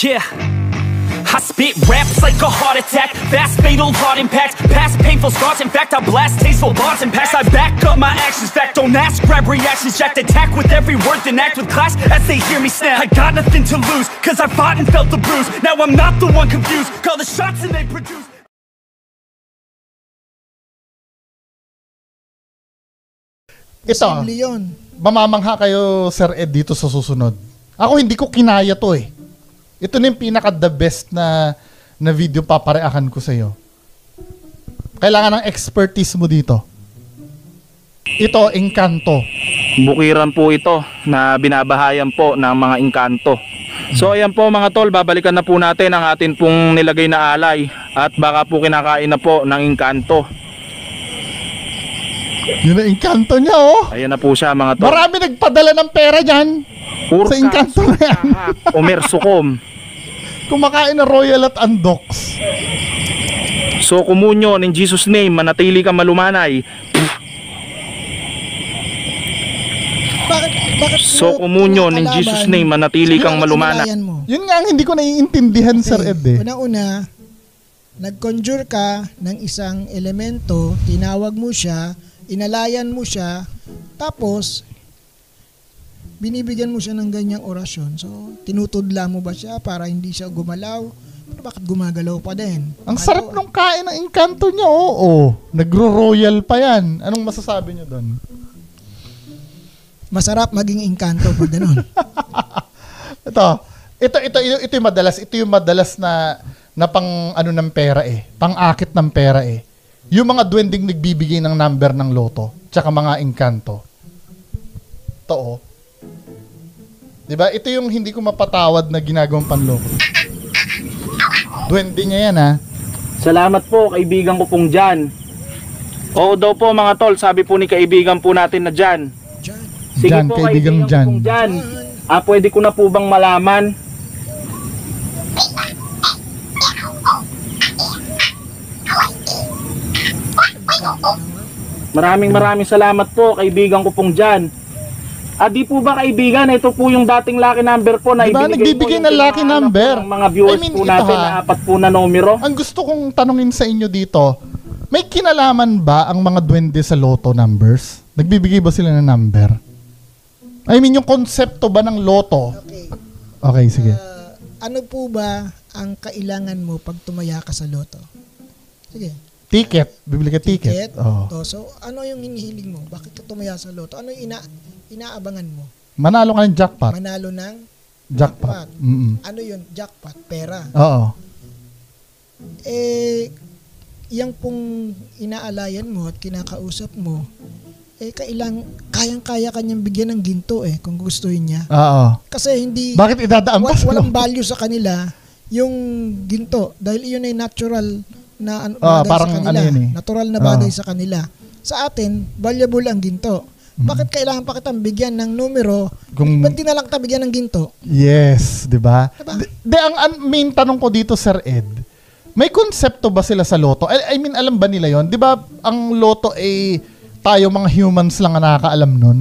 Yeah, I spit raps like a heart attack, fast fatal heart impact, past painful scars, in fact I blast tasteful bars and packs. I back up my actions, fact don't ask, grab reactions, jacked attack with every word, then act with class as they hear me snap. I got nothing to lose, cause I fought and felt the bruise, now I'm not the one confused, call the shots and they produce. Ito, mamamangha kayo Sir Ed dito sa susunod. Ako hindi ko kinaya to eh. Ito na yung pinaka the best na video papareakan ko sa iyo. Kailangan ng expertise mo dito. Ito, Encanto. Bukiran po ito na binabahayan po ng mga Encanto. So ayan po mga tol, babalikan na po natin ang atin pong nilagay na alay at baka po kinakain na po ng Encanto. Yun ang Encanto niya oh. Ayan na po siya mga tol. Marami nagpadala ng pera dyan. Sa Encanto na yan. Umersukom. Kumakain na Royal at Andox. So kumunyon in Jesus name, manatili ka malumanay. Bakit so kumunyon in Jesus name, manatili kang malumanay. Yun nga ang hindi ko naiintindihan Sir Ed eh. Una-una, nag-conjure ka ng isang elemento, tinawag mo siya, inalayan mo siya, tapos binibigyan mo siya ng ganyang orasyon. So, tinutudla mo ba siya para hindi siya gumalaw? Pero bakit gumagalaw pa din? Ang sarap nung kain ng Encanto niya, oo. Nagro-royal pa yan. Anong masasabi niyo doon? Masarap maging Encanto pag ganun. Ito yung madalas. Ito yung madalas na pang ano ng pera eh. Pang-akit ng pera eh. Yung mga duwending nagbibigay ng number ng loto. Tsaka mga Encanto. Ito oh. Diba? Ito yung hindi ko mapatawad na ginagawang panloko. Duwende niya yan ha. Salamat po kaibigan ko pong Jan. Oo daw po mga tol, sabi po ni kaibigan po natin na Jan. Sige Jan, po kaibigan kaibigan ko pong Jan. Pwede ko na po bang malaman? Maraming salamat po kaibigan ko pong Jan. Di po ba kaibigan, ito po yung dating lucky number po na diba, nagbibigay ng lucky number ng mga viewers po natin na 4 po na numero. Ang gusto kong tanungin sa inyo dito, may kinalaman ba ang mga duwende sa loto numbers? Nagbibigay ba sila ng number? I mean, yung konsepto ba ng loto? Okay, sige. Ano po ba ang kailangan mo pag tumaya ka sa loto? Sige. Ticket. Bibili ka ticket. Oh. So, ano yung hinihiling mo? Bakit ka tumaya sa loto? Ano yung inaabangan mo? Manalo ka ng jackpot. Manalo ng jackpot. Ano yun? Jackpot. Pera. Oo. Yang pong inaalayan mo at kinakausap mo, kayang-kaya kanyang bigyan ng ginto kung gustuhin niya. Oo. Kasi hindi... Bakit idadaan pa walang value sa kanila yung ginto. Dahil yun ay natural na bagay sa kanila. Natural na bagay sa kanila. Sa atin, valuable ang ginto. Bakit kailangan pa kitang bigyan ng numero? Ba't di na lang kita bigyan ng ginto? Yes, di ba? Ang main tanong ko dito, Sir Ed, may konsepto ba sila sa loto? I mean, alam ba nila yon? Di ba ang loto tayo mga humans lang ang nakakaalam nun?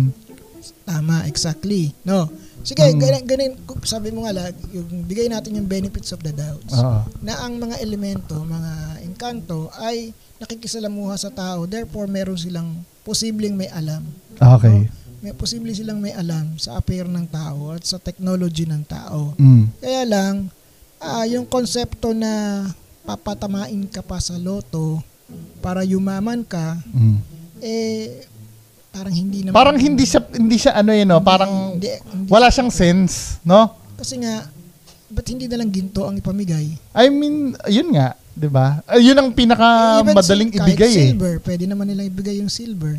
Tama, exactly. No. Sige, ganun, sabi mo nga yung bigay natin yung benefits of the doubts. Na ang mga elemento, mga engkanto ay nakikisalamuha sa tao, therefore meron silang posibleng may alam. Okay. May posibleng silang may alam sa affair ng tao at sa technology ng tao. Kaya lang, yung konsepto na papatamain ka pa sa loto para yumaman ka, parang hindi naman. Parang hindi siya ano yun, no? Parang hindi, wala siyang sense, no? Kasi nga, ba't hindi na lang ginto ang ipamigay? I mean, yun nga, di ba? Yun ang pinakamadaling ibigay silver, pwede naman nila ibigay yung silver.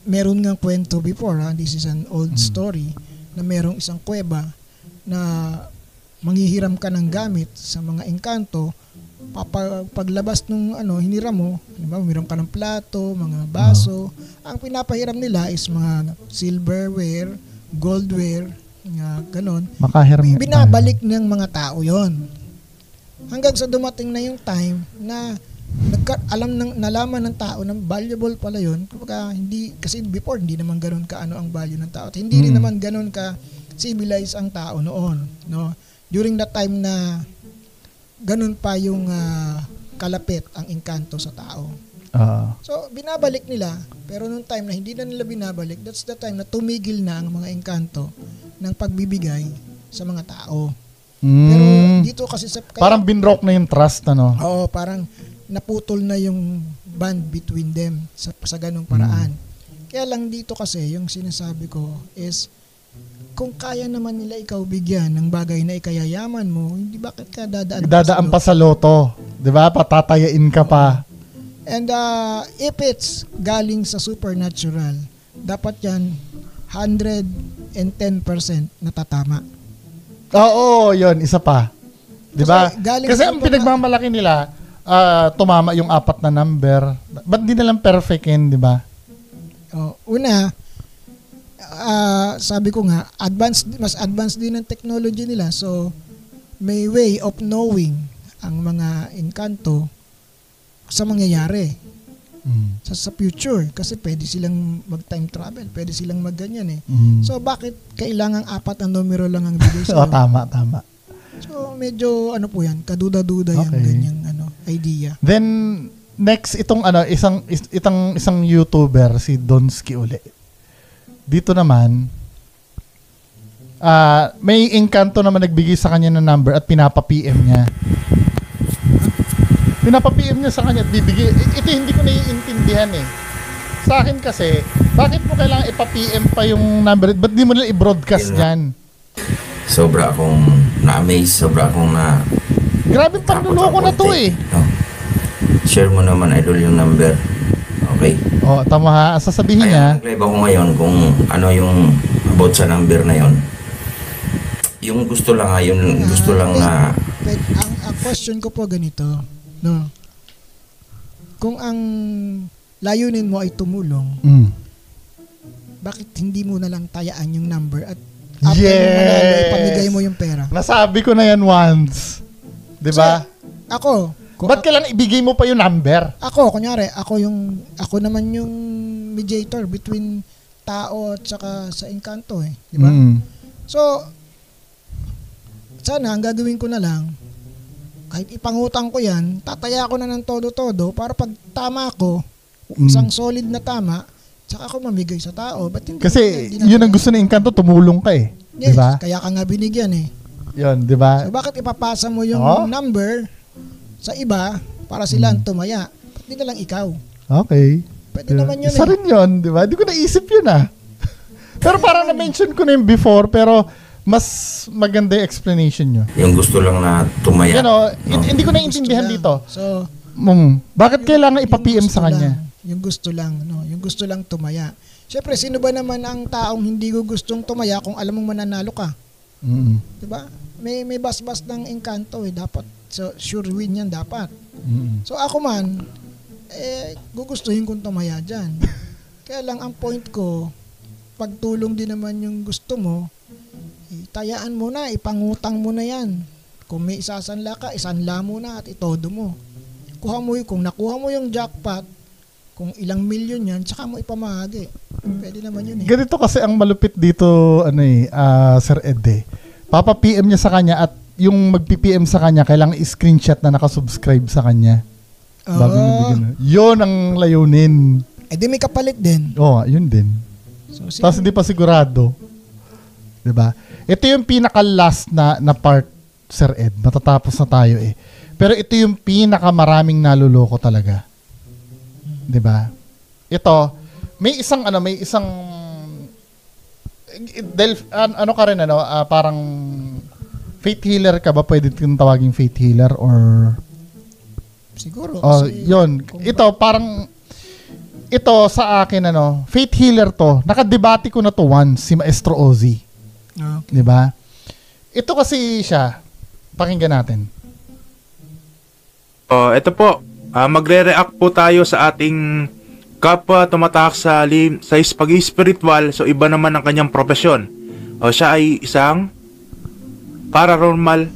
Meron nga kwento before, this is an old story, na merong isang kuweba na manghihiram ka ng gamit sa mga engkanto. Paglabas nung hiniram mo, diba, humiram ka ng plato, mga baso, ang pinapahiram nila is mga silverware, goldware, ganon. Binabalik ng mga tao yon. Hanggang sa dumating na yung time na nalaman ng tao na valuable pala yon. Kasi before hindi naman ganon ka ang value ng tao. At hindi rin naman ganon ka civilized ang tao noon, no? during that time na ganun pa yung kalapit ang engkanto sa tao. So, binabalik nila, pero nung time na hindi na nila binabalik, that's the time na tumigil na ang mga engkanto ng pagbibigay sa mga tao. Pero dito kasi parang binroke na yung trust, ano? Oo, parang naputol na yung bond between them sa ganung paraan. Kaya lang dito kasi, yung sinasabi ko is, kung kaya naman nila ikaw bigyan ng bagay na ikayayaman mo, hindi bakit ka dadaan pa sa loto? Diba? Patatayain ka pa. And if it's galing sa supernatural, dapat yan 110% natatama. Oo, yun. Isa pa. Diba? Kasi ang pinagmamalaki nila, tumama yung 4 na number. Ba't di nalang perfect yun, diba? Una, sabi ko nga, mas advanced din ang technology nila. So, may way of knowing ang mga engkanto sa mangyayari sa future, kasi pwede silang mag-time travel, pwede silang mag-ganyan So bakit kailangan 4 na numero lang ang bigay sa'yo? Tama. So medyo po yan, kaduda-duda yung ganyang idea. Then next itong isang YouTuber, si Donsky uli. Dito naman may engkanto naman nagbigay sa kanya ng number at pinapa-PM niya. Pinapa-PM niya sa kanya at bibigay. Ito hindi ko naiintindihan Sa akin kasi, bakit mo kailangan ipa-PM pa yung number? Ba't di mo nila i-broadcast yan? Sobra akong na-amaze, sobra akong na... Grabe panluloko na to Share mo naman, idol, yung number. Okay? Tama ha. Sasabihin niya... Nag-live ako ngayon kung ano yung about sa number na yon. Yung gusto lang gusto lang na... Ang question ko po ganito, no? Kung ang layunin mo ay tumulong, bakit hindi mo na lang tayaan yung number at after mo manalo, ipamigay mo yung pera? Nasabi ko na yan once. Diba? So, ba't kailangan ibigay mo pa yung number? Kunyari, ako naman yung mediator between tao at saka sa engkanto diba? So, sana ang gagawin ko na lang, kahit ipangutang ko yan, tataya ko na ng todo-todo para pag tama ko, isang solid na tama, tsaka ako mamigay sa tao. Kasi yun ang gusto ng engkanto, tumulong ka Yes, diba? Kaya ka nga binigyan Yun, diba? So bakit ipapasa mo yung number sa iba para sila ang tumaya? Ba't di na lang ikaw? Okay. Pwede naman yun Isa rin yun, diba? Di ko naisip yun Pero parang na-mention ko na yung before, pero mas maganda yung explanation nyo. Yung gusto lang na tumaya. Hindi ko naiintindihan dito. So, bakit kailangan ipa-PM sa kanya? Yung gusto lang, yung gusto lang tumaya. Siyempre, sino ba naman ang taong hindi ko gustong tumaya kung alam mong mananalo ka? Diba? May basbas ng engkanto dapat. So, sure win yan dapat. So, ako man, gugustuhin kong tumaya dyan. Kaya lang ang point ko, pagtulong din naman yung gusto mo, tayaan mo na, ipangutang mo na yan. Kung may isasanla ka, isanla mo na at itodo mo. Kung nakuha mo yung jackpot, kung ilang milyon yan, tsaka mo ipamahagi. Pwede naman yun Ganito kasi ang malupit dito, Sir Ed Papa-PM niya sa kanya at yung mag-PM sa kanya, kailangan i-screenshot na nakasubscribe sa kanya. Bago nabigyan. Yun ang layunin. Di may kapalit din. Yun din. So, tapos hindi pa sigurado. Diba? Ito yung pinaka-last na part, Sir Ed. Matatapos na tayo Pero ito yung pinaka-maraming naluloko talaga. Diba? Ito, may isang ka rin, parang faith healer ka ba? Pwede kong tawaging faith healer or... Siguro. Yun. Ito, parang... Ito sa akin, faith healer to. Nakadebate ko na to once, si Maestro Ozzy. Okay. Diba? Ito kasi siya. Pakinggan natin. Ito po. Magre-react po tayo sa ating kapwa tumatahak sa pag-spiritual. So, iba naman ang kanyang profesyon. Siya ay isang paranormal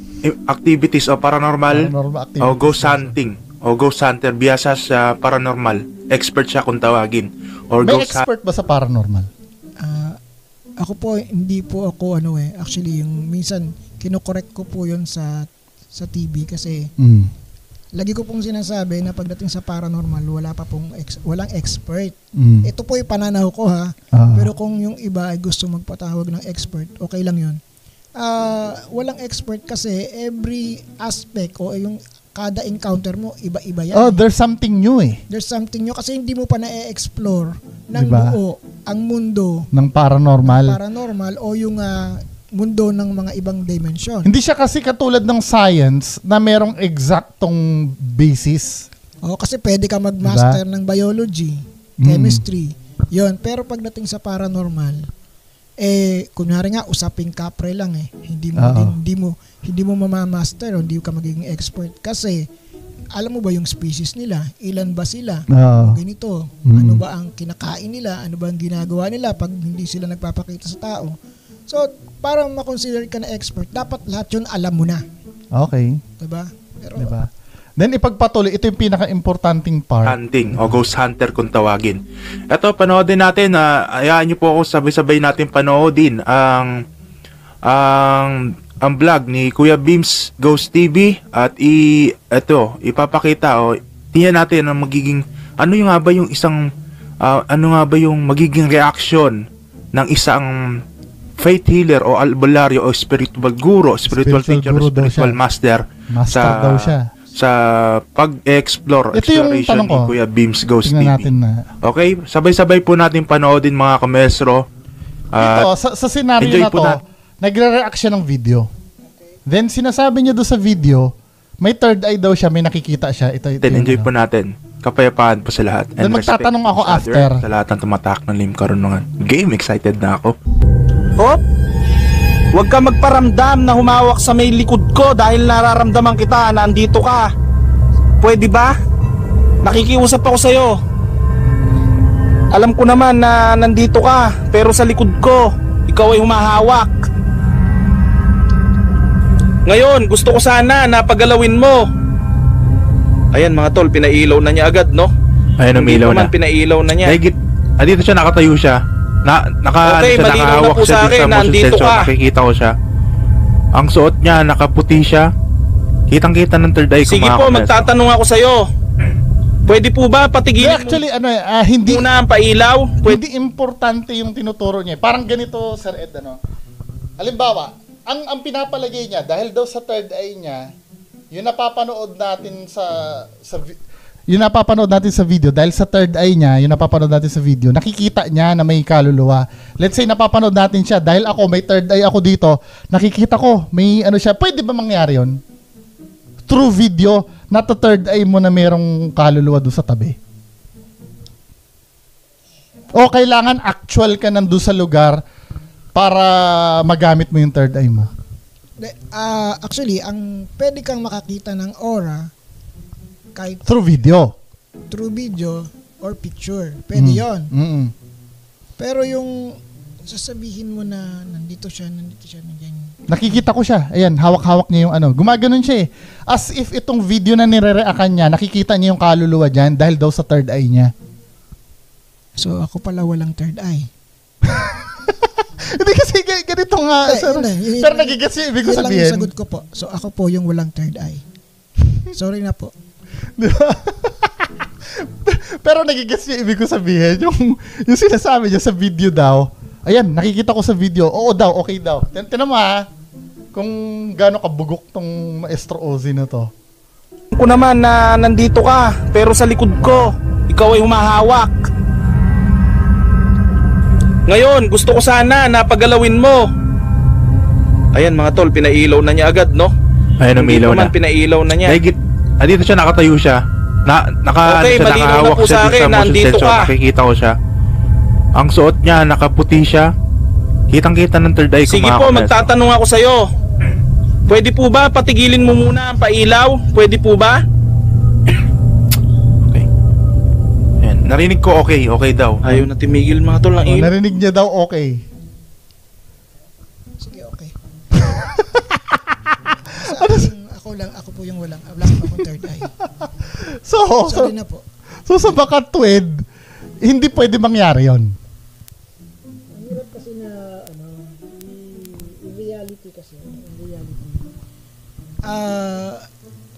activities o paranormal activities, o ghost hunting o ghost hunter. Biyasa sa paranormal. Expert siya kung tawagin. Or may expert ba sa paranormal? Ako po, hindi po ako actually yung minsan kinokorek ko po yun sa TV kasi lagi ko pong sinasabi na pagdating sa paranormal, walang expert. Ito po yung pananaw ko ha. Pero kung yung iba ay gusto magpatawag ng expert, okay lang yun. Walang expert kasi every aspect o yung kada encounter mo, iba-iba yan. Oh, there's something new eh. There's something new kasi hindi mo pa na-explore ng Diba? buo ang mundo Ng paranormal. o yung mundo ng mga ibang dimension. Hindi siya kasi katulad ng science na merong exactong basis. Kasi pwede ka mag-master ng biology, chemistry, yon. Pero pagdating sa paranormal, kunyari nga usaping kapre lang hindi mo mamamaster o hindi ka magiging expert kasi alam mo ba yung species nila? Ilan ba sila? Ganito. Ano ba ang kinakain nila? Ano ba ang ginagawa nila pag hindi sila nagpapakita sa tao? So, para ma-consider ka na expert, dapat lahat yun alam mo na. Okay. Diba? Pero, Diba? Then ipagpatuloy, ito yung pinaka-importanting part. Hunting o ghost hunter kung tawagin. Ito, panoodin natin. Ayaan nyo po ako sabay-sabay natin panoodin ang vlog ni Kuya Beams Ghost TV at ipapakita tingnan natin ang magiging ano nga ba yung magiging reaction ng isang faith healer o albularyo o spiritual guru, spiritual teacher, spiritual master Daw siya. Sa pag-explore, Ito yung exploration tanong ko. ni Kuya Beams Ghost Tingnan TV. natin na. Okay, sabay-sabay po natin panoodin mga kamestro. Ito, sa scenario na to, nagre-react siya ng video. Then sinasabi niya doon sa video, may third eye daw siya, may nakikita siya. Ito Enjoy po natin. Kapayapaan po sa lahat. Then magtatanong ako after. Sa lahat ng tumatak ng lim karunungan. Game, excited na ako. Hop! Huwag ka magparamdam na humawak sa may likod ko dahil nararamdaman kita na andito ka. Pwede ba? Nakikiusap ako sa'yo. Alam ko naman na nandito ka, pero sa likod ko, ikaw ay humahawak. Ngayon, gusto ko sana na pagalawin mo. Ayan mga tol, pinailaw na niya agad, no? Ayan, umilaw na. Pinailaw na niya. Dito siya, nakatayo siya. Okay, malinaw na po sa akin, nandito ka. Nakikita ko siya. Ang suot niya, nakaputi siya. Kitang-kita ng third eye. Sige po, magtatanong ako sa'yo. Pwede po ba patigilin actually, hindi muna ang pailaw? Hindi importante yung tinuturo niya. Parang ganito, Sir Ed, halimbawa, ang pinapalagay niya, dahil daw sa third eye niya, yung napapanood natin sa video, dahil sa third eye niya, yung napapanood natin sa video, nakikita niya na may kaluluwa. Let's say, napapanood natin siya, dahil may third eye ako dito, nakikita ko, may siya. Pwede ba mangyari yun? Through video, not the third eye mo na merong kaluluwa doon sa tabi. O kailangan actual ka nandun sa lugar para magamit mo yung third eye mo? Actually, ang pwede kang makakita ng aura kahit through video or picture. Pwede yon. Mm-mm. Pero yung sasabihin mo na nandito siya, nandiyan. Nakikita ko siya. Ayan, hawak-hawak niya yung Gumaganon siya eh. As if itong video na nire-reactan niya, nakikita niya yung kaluluwa dyan dahil daw sa third eye niya. So, ako pala walang third eye. Hindi kasi ganito nga. Pero nagigets yung ibig ko sabihin. Yun lang yung sagot ko po. So, ako po yung walang third eye. Sorry na po. Pero nagigets yung ibig ko sabihin. Yung sinasabi niya sa video daw, ayan, nakikita ko sa video, oo daw, okay daw. Tinan mo kung gaano kabugok tong Maestro Ozzy na to. Ko naman na nandito ka, pero sa likod ko, ikaw ay humahawak. Ngayon, gusto ko sana na pagalawin mo. Ayan mga tol, pinailaw na niya agad, no? Ayan, umilaw na. Pinailaw na niya. Dito siya, nakatayo siya. Okay, malinaw na po sa akin, nandito ka. Nakikita ko siya. Ang suot niya, nakaputi siya. Kitang-kita ng third eye. Sige po, magtatanong ako sa'yo. Pwede po ba patigilin mo muna ang pailaw? Pwede po ba? Okay. Ayan, narinig ko okay daw. Ayaw na timigil mga tol ng ilaw. Narinig niya daw okay. Sige, okay. Ako po yung wala akong third eye. Sorry na po. So sa Bakatwid, hindi pwede mangyari yon. Ang hirap kasi na in reality kasi, in reality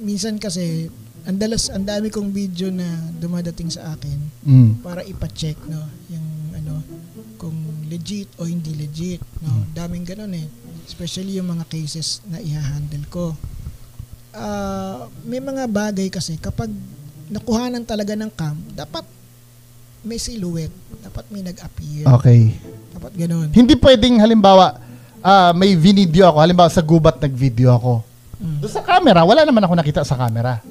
Minsan kasi ang dami kong video na dumadating sa akin para ipa-check, no, yung kung legit o hindi legit, no. Daming ganoon eh. Especially yung mga cases na i-handle ko. May mga bagay kasi kapag nakuhanan talaga ng cam, dapat may silhouette, dapat may nag-appear. Okay. Dapat ganoon. Hindi pwedeng halimbawa may video ako, halimbawa sa gubat nag-video ako. Doon sa camera, wala naman ako nakita sa camera.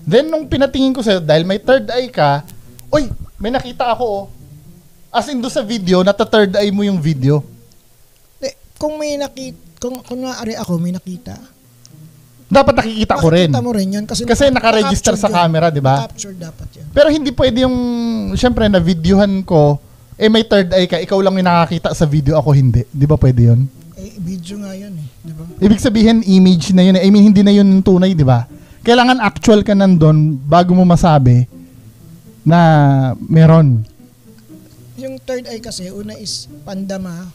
Then nung pinatingin ko sa'yo, dahil may third eye ka, oy, may nakita ako oh. As in doon sa video, nata-third eye mo yung video. Kung may nakita, kung kunwari ako may nakita, dapat nakikita ko rin. Nakikita mo rin yun kasi naka-register sa camera, di ba? Capture dapat yun. Pero hindi pwede yung, syempre na videohan ko, may third eye ka, ikaw lang yung nakakita sa video, ako hindi. Di ba pwede yun? Video nga yun eh, di ba? Ibig sabihin, image na yun. I mean, hindi na yun yung tunay, di ba? Kailangan actual ka nandun bago mo masabi na meron. Yung third eye kasi, una is pandama,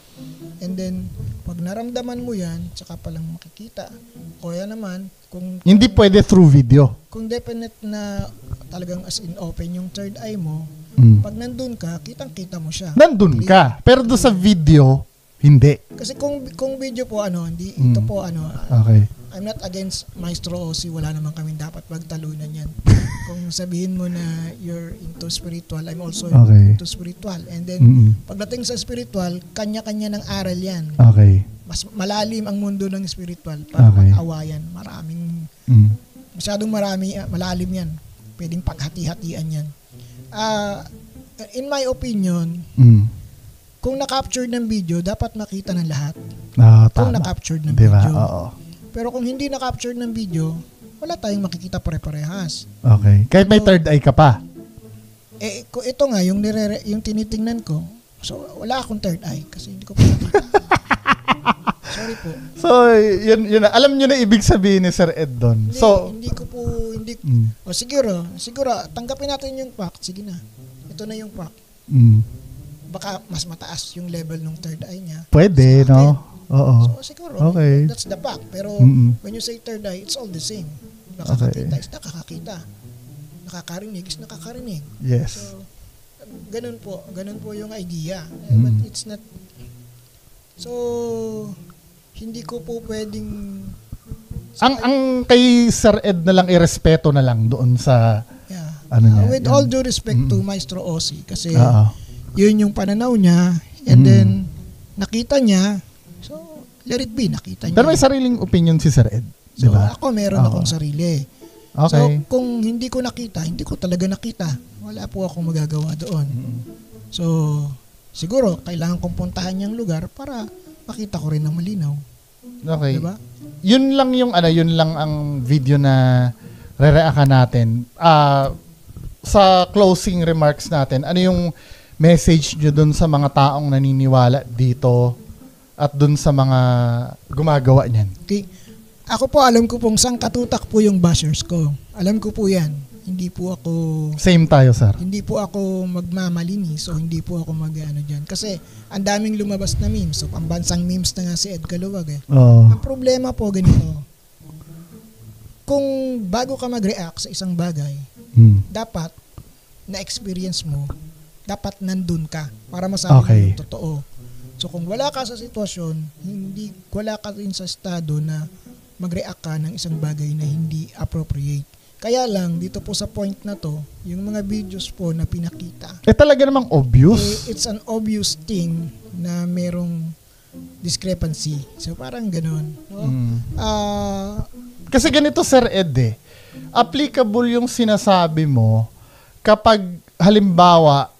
and then, pag naramdaman mo yan, tsaka palang makikita. Kaya naman, kung hindi pwede through video. Kung definite na talagang as in open yung third eye mo, pag nandun ka, kitang-kita mo siya. Nandun ka. Pero doon sa video, hindi. Kasi kung video po, hindi, ito po, okay. I'm not against Maestro Ozzy, wala naman kami dapat magtalunan yan. Kung sabihin mo na you're into spiritual, I'm also into spiritual. And then, pagdating sa spiritual, kanya-kanya ng aral yan. Okay. Mas malalim ang mundo ng spiritual para mag-awayan. Masyadong malalim yan. Pwedeng paghati-hatian yan. In my opinion, kung na-capture ng video, dapat makita ng lahat. Kung na-capture ng diba? video. Oo. Pero kung hindi na-capture ng video, wala tayong makikita pare-parehas. Okay. Kahit may third eye ka pa. Ito nga, yung tinitingnan ko, so wala akong third eye kasi hindi ko pa nakita. Sorry po. So, yun alam nyo na ibig sabihin ni Sir Ed doon. So, siguro, tanggapin natin yung fact. Sige na. Ito na yung fact. Baka mas mataas yung level ng third eye niya. Pwede, no? Oo. So, siguro, okay. That's the fact. Pero, when you say third eye, it's all the same. Nakakakita is nakakakita. Nakakarinig is nakakarinig. Yes. So, ganun po yung idea. But it's not, so, hindi ko po pwedeng, ang kay Sir Ed na lang, irespeto na lang doon sa, niya. With all due respect to Maestro Ozzy, kasi, yun yung pananaw niya, and then, nakita niya, so, let it be, nakita niya. Pero may sariling opinion si Sir Ed, so, diba? ako meron akong sarili. Okay. So, kung hindi ko nakita, hindi ko talaga nakita. Wala po akong magagawa doon. So, siguro, kailangan kong puntahan yung lugar para makita ko rin ng malinaw. Okay. Diba? Yun lang ang video na re-reactan natin. Sa closing remarks natin, ano yung message nyo dun sa mga taong naniniwala dito at dun sa mga gumagawa niyan? Okay. Ako po, alam ko pong sangkatutak po yung bashers ko. Alam ko po yan. Hindi po ako... Same tayo, sir. Hindi po ako magmamalinis o hindi po ako mag-ano dyan. Kasi ang daming lumabas na memes. So, pambansang memes na nga si Ed Caluwag eh. Ang problema po ganito. Kung bago ka mag-react sa isang bagay, dapat na-experience mo, dapat nandun ka para masabi mo yung totoo. So kung wala ka sa sitwasyon, wala ka rin sa estado na mag-react ka ng isang bagay na hindi appropriate. Kaya lang, dito po sa point na to, yung mga videos po na pinakita. Talaga namang obvious. It's an obvious thing na merong discrepancy. So parang ganun. No? Kasi ganito, Sir Ed, applicable yung sinasabi mo kapag halimbawa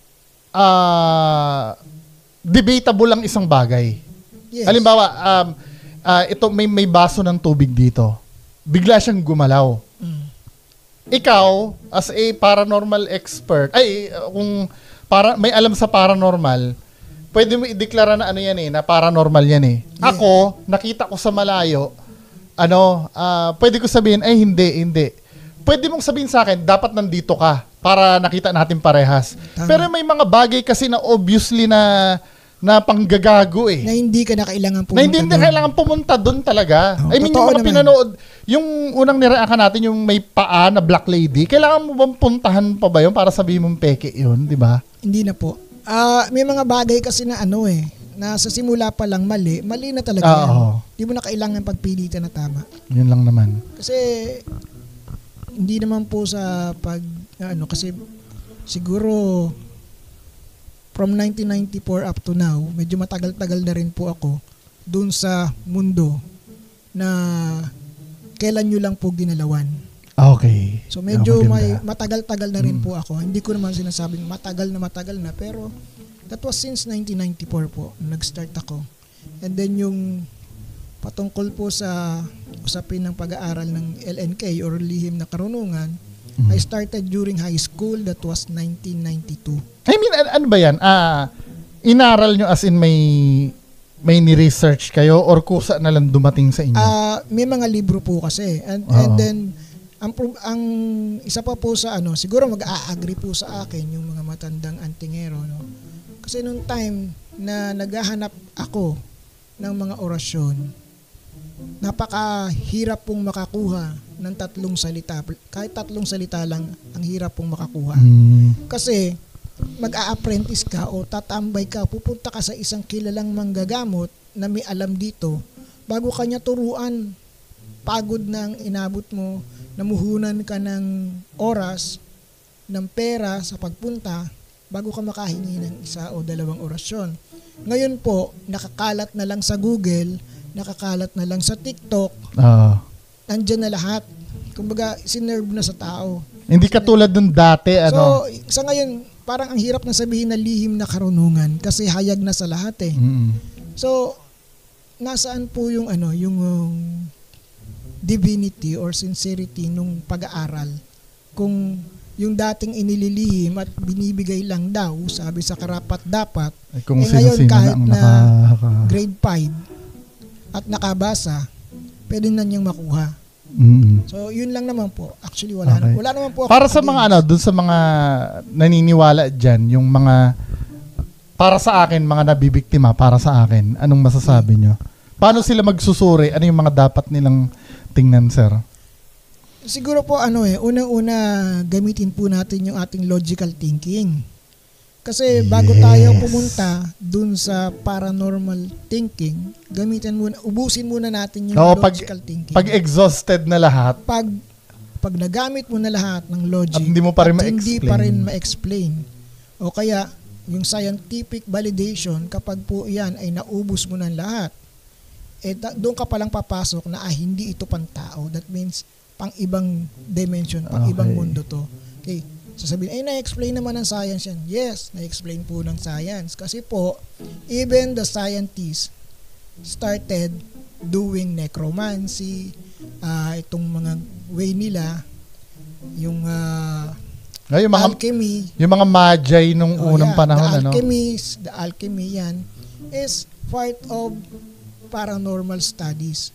debatable lang isang bagay. Yes. Halimbawa, ito may baso ng tubig dito. Bigla siyang gumalaw. Ikaw, as a paranormal expert, kung may alam sa paranormal, pwede mo ideklara na na paranormal yan eh. Yeah. Ako, nakita ko sa malayo, pwede ko sabihin, hindi. Pwede mong sabihin sa akin, dapat nandito ka para nakita natin parehas. Tama. Pero may mga bagay kasi na obviously na panggagago eh. Na hindi ka na kailangan pumunta. Na hindi na kailangan pumunta doon talaga. I mean, yung mga pinanood, yung unang nireakan natin, yung may paa na black lady, kailangan mo bang puntahan pa ba yun para sabihin mong peke yun, di ba? Hindi na po. May mga bagay kasi na na sa simula pa lang mali na talaga yan. Hindi mo na kailangan pagpilitan na tama. Yun lang naman. Kasi hindi naman po sa kasi siguro from 1994 up to now, medyo matagal-tagal na rin po ako dun sa mundo na kailan nyo lang po ginalawan. Okay. So medyo matagal-tagal na rin po ako. Hindi ko naman sinasabing matagal na, pero that was since 1994 po, nag-start ako. And then yung patungkol po sa usapin ng pag-aaral ng LNK or Lihim na Karunungan, I started during high school, that was 1992. I mean, ano ba yan? Inaral nyo as in may ni-research kayo or kusa na lang dumating sa inyo? May mga libro po kasi. And then, ang isa pa po sa siguro mag-a-agree po sa akin yung mga matandang antingero, no? Kasi nung time na naghahanap ako ng mga orasyon, napakahirap pong makakuha ng 3 salita. Kahit 3 salita lang, ang hirap pong makakuha. Kasi mag-a-apprentice ka o tatambay ka, pupunta ka sa isang kilalang manggagamot na may alam dito, bago kanya turuan, pagod nang inabot mo, namuhunan ka ng oras, ng pera sa pagpunta, bago ka makahingi ng 1 o 2 orasyon. Ngayon po, nakakalat na lang sa Google, nakakalat na lang sa TikTok, nandyan na lahat. Kumbaga, sinerve na sa tao. Hindi katulad dun dati, So, sa ngayon, parang ang hirap na sabihin na lihim na karunungan kasi hayag na sa lahat eh. So, nasaan po yung yung divinity or sincerity nung pag-aaral? Kung yung dating inililihim at binibigay lang daw, sabi sa karapat-dapat, ngayon kahit na grade 5 at nakabasa, pwede na niyang makuha. So, yun lang naman po. Actually, wala naman po. Para sa mga dun sa mga naniniwala dyan, yung mga, para sa akin, mga nabibiktima, para sa akin, anong masasabi nyo? Paano sila magsusuri? Ano yung mga dapat nilang tingnan, sir? Siguro po unang-una gamitin po natin yung ating logical thinking. Kasi bago tayo pumunta dun sa paranormal thinking, ubusin muna natin yung logical thinking. Pag exhausted na lahat, pag nagamit mo na lahat ng logic, at hindi mo pa rin hindi pa rin ma-explain. O kaya yung scientific validation, kapag po yan ay naubos mo ng lahat, doon ka palang papasok na hindi ito pantao. That means pang ibang dimension, pang ibang mundo to. Okay. Sasabihin, na-explain naman ng science yan. Yes, na-explain po ng science. Kasi po, even the scientists started doing necromancy, itong mga way nila, yung alchemy. Yung mga magi nung unang panahon. The alchemy yan is part of paranormal studies.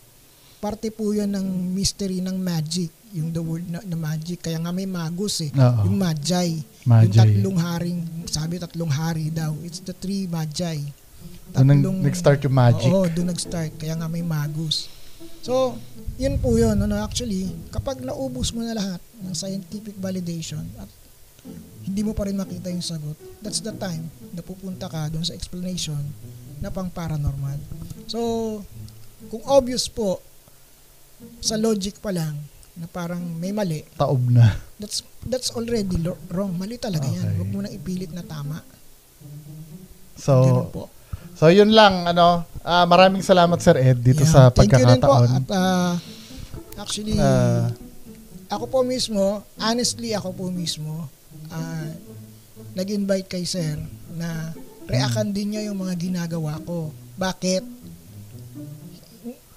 Parte po yan ng mystery ng magic. Yung the word na magic. Kaya nga may magus yung magi. Yung 3 haring, sabi 3 hari daw. It's the 3 magi. Doon nag-start yung magic. Oo, doon nag-start. Kaya nga may magus. So, yun po yun. Actually, kapag naubos mo na lahat ng scientific validation at hindi mo pa rin makita yung sagot, that's the time na pupunta ka doon sa explanation na pang paranormal. So, kung obvious po, sa logic pa lang, na parang may mali. Taob na. That's already wrong. Mali talaga yan. Huwag mo nang ipilit na tama. So yun lang. Maraming salamat, Sir Ed, dito sa pagkakataon. Thank you din po. At actually, ako po mismo, nag-invite kay Sir na reakan din niya yung mga ginagawa ko. Bakit?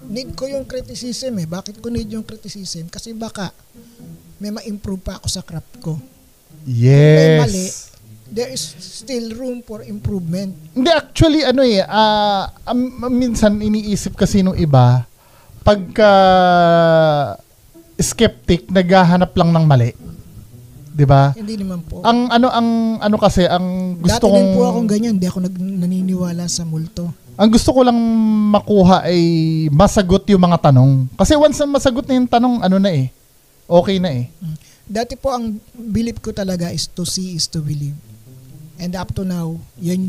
Need ko yung criticism Bakit ko need yung criticism? Kasi baka may ma-improve pa ako sa craft ko. Yes. Kung may mali, there is still room for improvement. Hindi, actually, minsan iniisip kasi nung iba, pagka skeptic, naghahanap lang ng mali. 'Di ba? Hindi naman po. Ang gusto Dati kong... din po akong ganyan, hindi ako naniniwala sa multo. Ang gusto ko lang makuha ay masagot yung mga tanong. Kasi once na masagot na yung tanong, ano na eh. Okay na eh. Dati po ang belief ko talaga is to see is to believe. And up to now, yan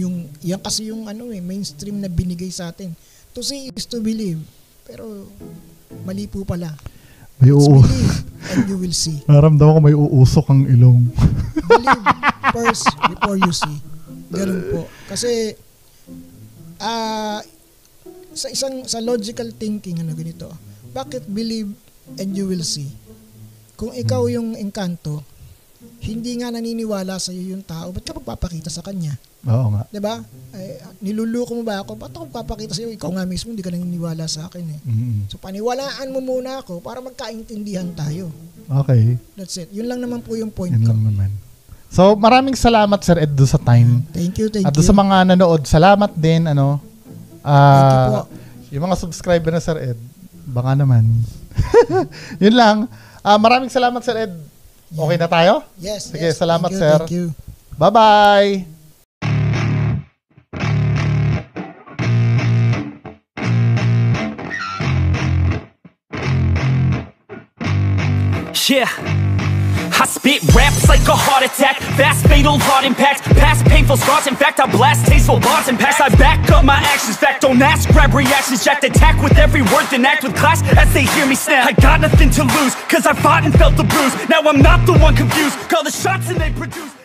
kasi yung mainstream na binigay sa atin. To see is to believe. Pero mali po pala. May believe and you will see. Naramdaman ko may uusok ang ilong. Believe first before you see. Ganun po. Kasi sa logical thinking ganito. Bakit believe and you will see? Kung ikaw yung engkanto, hindi nga naniniwala sa iyo yung tao, ba't ka magpapakita sa kanya? Oo nga. 'Di ba? Niluluko mo ba ako? Ba't ako papakita sa iyo? Ikaw nga mismo hindi ka naniniwala sa akin eh. So paniwalaan mo muna ako para magkaintindihan tayo. Okay. That's it. Yun lang naman po yung point Yun ko. lang naman. So, maraming salamat Sir Ed do sa time. Thank you. At doon sa mga nanood, salamat din Thank you po. Yung mga subscriber na Sir Ed, baka naman. Yun lang. Maraming salamat Sir Ed. Okay na tayo? Yes. Sige, yes. salamat Thank you, sir. Thank you. Bye-bye. Yeah, I spit raps like a heart attack, fast fatal heart impact, past painful scars. In fact, I blast tasteful bars and packs. I back up my actions, fact don't ask, grab reactions, jacked attack with every word, then act with class as they hear me snap. I got nothing to lose, cause I fought and felt the bruise. Now I'm not the one confused, call the shots and they produce.